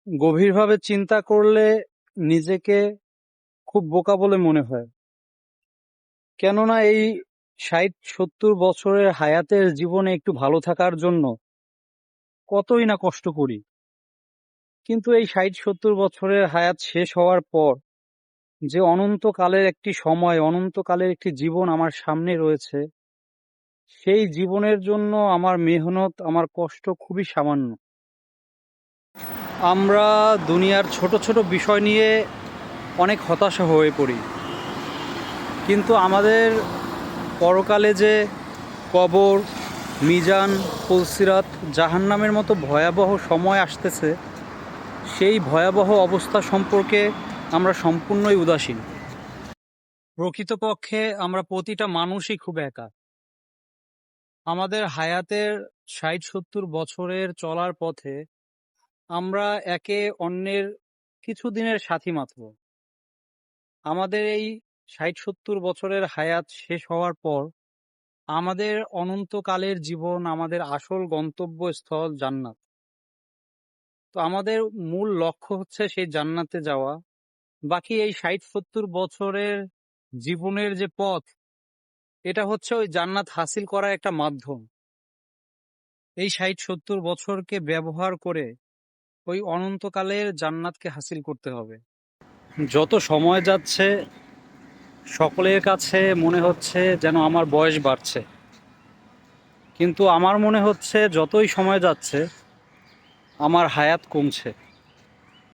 গভীরভাবে চিন্তা করলে নিজেকে খুব বোকা বলে মনে হয়। কেননা এই ৬০-৭০ বছরের হায়াতের জীবনে একটু ভালো থাকার জন্য কতই না কষ্ট করি। কিন্তু এই ৬০-৭০ বছরের হায়াত শেষ হওয়ার পর যে অনন্তকালের একটি সময়, অনন্তকালের একটি জীবন আমার সামনে রয়েছে, সেই জীবনের জন্য আমার মেহনত, আমার কষ্ট খুবই সামান্য। আমরা দুনিয়ার ছোট ছোট বিষয় নিয়ে অনেক হতাশা হয়ে পড়ি, কিন্তু আমাদের পরকালে যে কবর, মিজান, পুলসিরাত, জাহান্নামের মতো ভয়াবহ সময় আসতেছে, সেই ভয়াবহ অবস্থা সম্পর্কে আমরা সম্পূর্ণই উদাসীন। প্রকৃতপক্ষে আমরা প্রতিটা মানুষই খুব একা। আমাদের হায়াতের ৬০-৭০ বছরের চলার পথে আমরা একে অন্যের কিছুদিনের সাথী মাত্র। আমাদের এই ৬০-৭০ বছরের হায়াত শেষ হওয়ার পর আমাদের অনন্তকালের জীবন, আমাদের আসল গন্তব্যস্থল জান্নাত। তো আমাদের মূল লক্ষ্য হচ্ছে সেই জান্নাতে যাওয়া। বাকি এই ৬০-৭০ বছরের জীবনের যে পথ, এটা হচ্ছে ওই জান্নাত হাসিল করার একটা মাধ্যম। এই ৬০-৭০ বছরকে ব্যবহার করে ওই অনন্তকালের জান্নাতকে হাসিল করতে হবে। যত সময় যাচ্ছে সকলের কাছে মনে হচ্ছে যেন আমার বয়স বাড়ছে, কিন্তু আমার মনে হচ্ছে যতই সময় যাচ্ছে আমার হায়াত কমছে।